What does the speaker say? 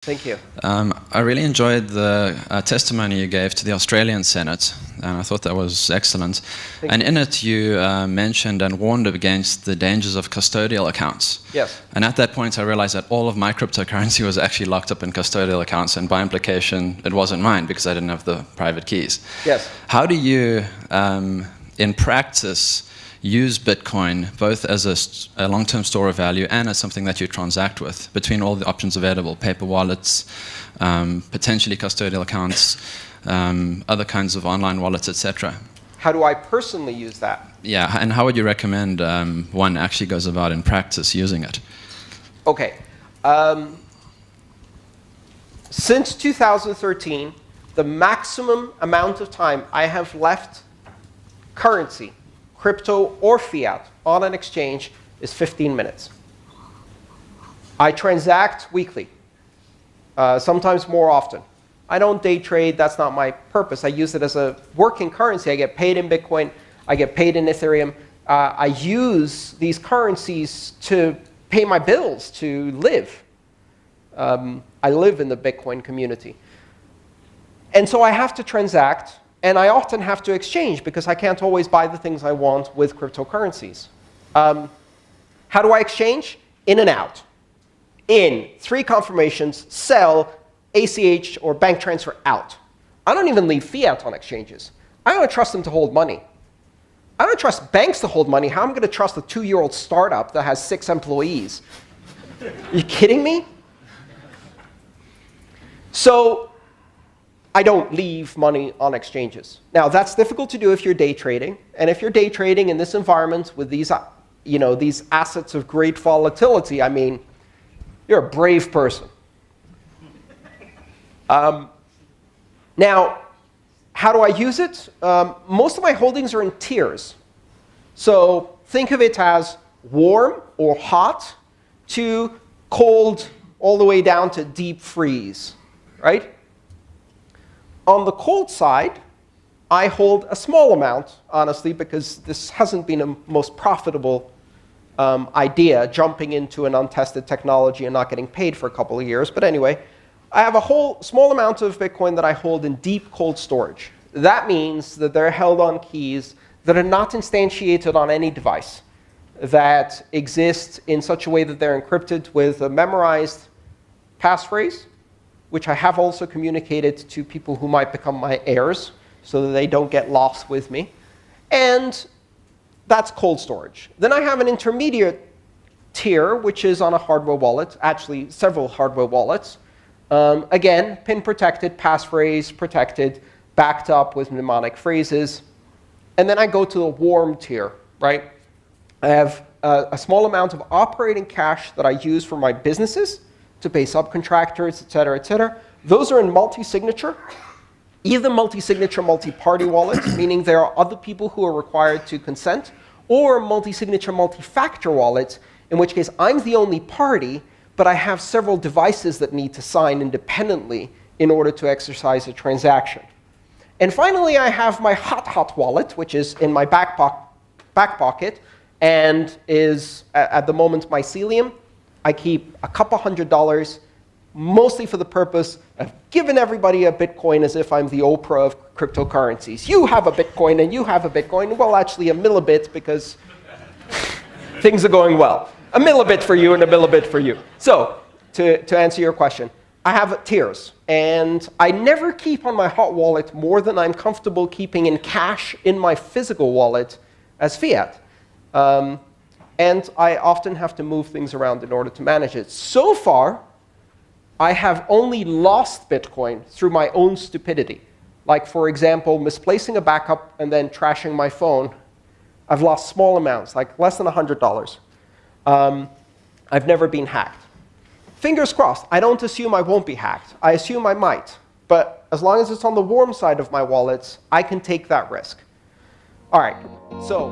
Thank you. I really enjoyed the testimony you gave to the Australian Senate, and I thought that was excellent. And in it, you mentioned and warned against the dangers of custodial accounts. Yes. And at that point, I realized that all of my cryptocurrency was actually locked up in custodial accounts, and by implication, it wasn't mine because I didn't have the private keys. Yes. How do you, in practice, use Bitcoin both as a long-term store of value and as something that you transact with between all the options available, paper wallets, potentially custodial accounts, other kinds of online wallets, etc.? How do I personally use that? Yeah, and how would you recommend one actually goes about in practice using it? Okay. Since 2013, the maximum amount of time I have left currency, crypto or fiat, on an exchange is 15 minutes. I transact weekly, sometimes more often. I don't day trade. That's not my purpose. I use it as a working currency. I get paid in Bitcoin. I get paid in Ethereum. I use these currencies to pay my bills, to live. I live in the Bitcoin community. And so I have to transact. And I often have to exchange because I can't always buy the things I want with cryptocurrencies. How do I exchange? In and out. In, 3 confirmations, sell, ACH or bank transfer out. I don't even leave fiat on exchanges. I don't trust them to hold money. I don't trust banks to hold money. How am I going to trust a 2-year-old startup that has 6 employees? Are you kidding me? So I don't leave money on exchanges. Now, that's difficult to do if you're day trading. And if you're day trading in this environment with these, these assets of great volatility, I mean, you're a brave person. Now, how do I use it? Most of my holdings are in tiers. So think of it as warm or hot to cold all the way down to deep freeze, right? On the cold side, I hold a small amount, honestly, because this hasn't been a most profitable idea, jumping into an untested technology and not getting paid for a couple of years. But anyway, I have a whole small amount of Bitcoin that I hold in deep cold storage. That means that they're held on keys that are not instantiated on any device, that exist in such a way that they're encrypted with a memorized passphrase, which I have also communicated to people who might become my heirs so that they don't get lost with me. And that's cold storage. Then I have an intermediate tier, which is on a hardware wallet, actually several hardware wallets. Again, pin protected, passphrase protected, backed up with mnemonic phrases. And then I go to the warm tier, right? I have a small amount of operating cash that I use for my businesses, to pay subcontractors, et cetera, et cetera. Those are in multi-signature, either multi-signature, multi-party wallets, meaning there are other people who are required to consent, or multi-signature, multi-factor wallets, in which case I'm the only party, but I have several devices that need to sign independently in order to exercise a transaction. And finally, I have my hot wallet, which is in my back pocket, and is, at the moment, mycelium. I keep a couple $100, mostly for the purpose of giving everybody a Bitcoin as if I'm the Oprah of cryptocurrencies. You have a Bitcoin, and you have a Bitcoin. Well, actually, a millibit, because things are going well. A millibit for you and a millibit for you. So to answer your question, I have tiers. And I never keep on my hot wallet more than I'm comfortable keeping in cash in my physical wallet as fiat. And I often have to move things around in order to manage it. So far, I have only lost Bitcoin through my own stupidity. Like, for example, misplacing a backup and then trashing my phone. I've lost small amounts, like less than $100. I've never been hacked. Fingers crossed. I don't assume I won't be hacked. I assume I might. But as long as it's on the warm side of my wallets, I can take that risk. All right. So